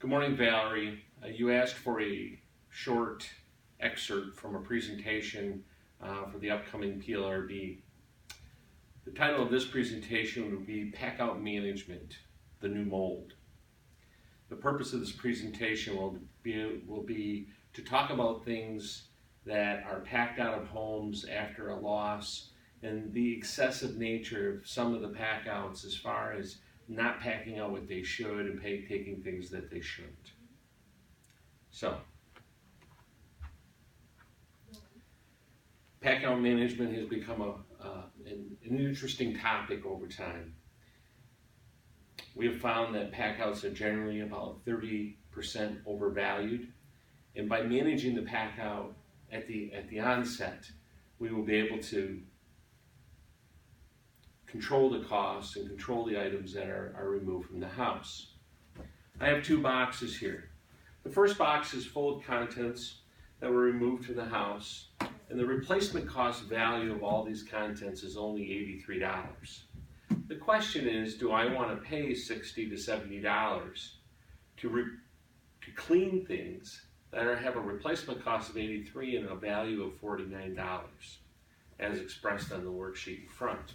Good morning, Valerie. You asked for a short excerpt from a presentation for the upcoming PLRB. The title of this presentation would be Packout Management, the New Mold. The purpose of this presentation will be to talk about things that are packed out of homes after a loss and the excessive nature of some of the packouts as far as not packing out what they should and taking things that they shouldn't. So, packout management has become an interesting topic over time. We have found that packouts are generally about 30% overvalued, and by managing the packout at the onset, we will be able to control the costs and control the items that are removed from the house. I have two boxes here. The first box is full of contents that were removed from the house, and the replacement cost value of all these contents is only $83. The question is, do I want to pay $60 to $70 to clean things that have a replacement cost of $83 and a value of $49, as expressed on the worksheet in front?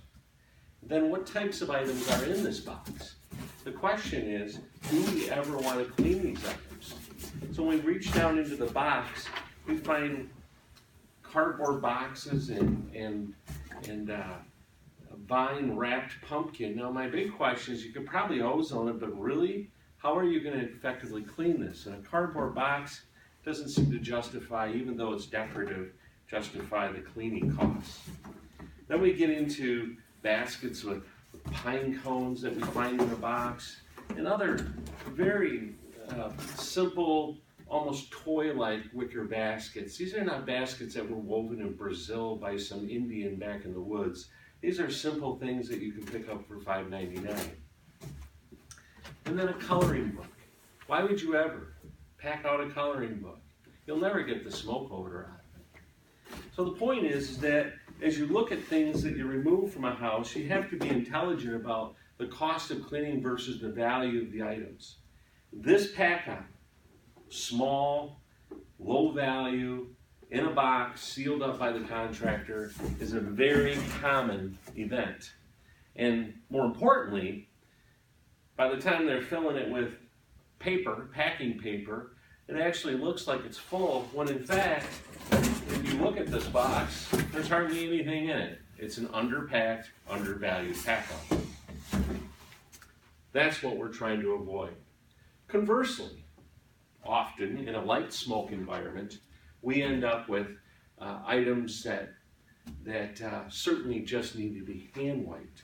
Then what types of items are in this box? The question is, do we ever want to clean these items? So when we reach down into the box, we find cardboard boxes and a vine-wrapped pumpkin. Now my big question is, you could probably ozone it, but really, how are you going to effectively clean this? And a cardboard box doesn't seem to justify, even though it's decorative, justify the cleaning costs. Then we get into baskets with pine cones that we find in the box, and other very simple, almost toy-like wicker baskets. These are not baskets that were woven in Brazil by some Indian back in the woods. These are simple things that you can pick up for $5.99. And then a coloring book. Why would you ever pack out a coloring book? You'll never get the smoke odor out of it. So the point is that as you look at things that you remove from a house, you have to be intelligent about the cost of cleaning versus the value of the items. This packout, small, low value, in a box, sealed up by the contractor, is a very common event. And more importantly, by the time they're filling it with paper, packing paper, it actually looks like it's full, when in fact, if you look at this box, there's hardly anything in it. It's an underpacked, undervalued packout. That's what we're trying to avoid. Conversely, often in a light smoke environment, we end up with items that certainly just need to be hand wiped.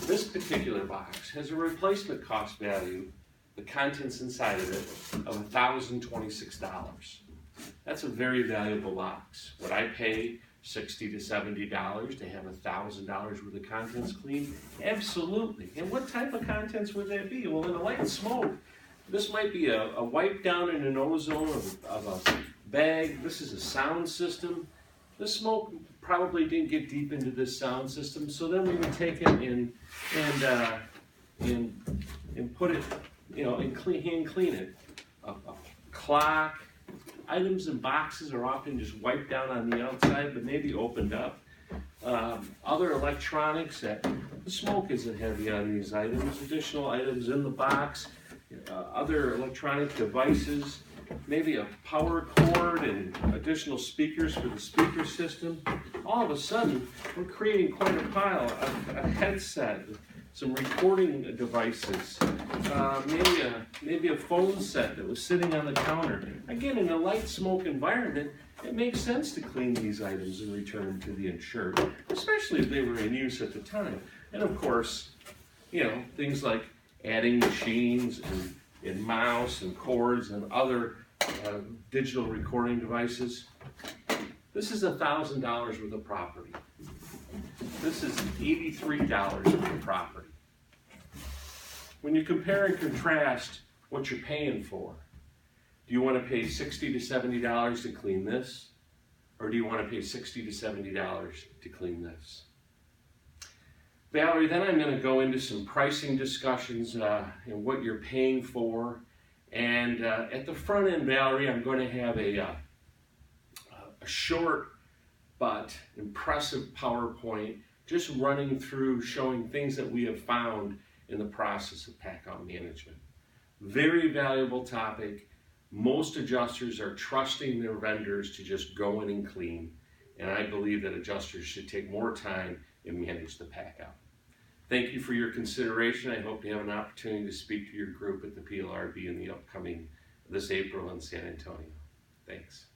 This particular box has a replacement cost value, the contents inside of it, of $1,026. That's a very valuable box. Would I pay $60 to $70 to have $1,000 worth of contents cleaned? Absolutely. And what type of contents would that be? Well, in a light smoke, this might be a wipe down in an ozone of a bag. This is a sound system. The smoke probably didn't get deep into this sound system, so then we would take it and put it, and hand clean it. A clock. Items in boxes are often just wiped down on the outside, but maybe opened up. Other electronics, the smoke isn't heavy on these items. Additional items in the box, other electronic devices, maybe a power cord and additional speakers for the speaker system. All of a sudden, we're creating quite a pile, a headset, some recording devices, maybe a phone set that was sitting on the counter. Again, in a light smoke environment, it makes sense to clean these items and return them to the insured, especially if they were in use at the time. And of course, things like adding machines and mouse and cords and other digital recording devices. This is $1,000 worth of property. This is $83 worth of property. When you compare and contrast what you're paying for, do you want to pay $60 to $70 to clean this? Or do you want to pay $60 to $70 to clean this? Valerie, then I'm going to go into some pricing discussions and what you're paying for And at the front end, Valerie, I'm going to have a short but impressive PowerPoint just running through showing things that we have found in the process of Packout management. Very valuable topic. Most adjusters are trusting their vendors to just go in and clean, and I believe that adjusters should take more time and manage the Packout. Thank you for your consideration. I hope you have an opportunity to speak to your group at the PLRB in the upcoming this April in San Antonio. Thanks.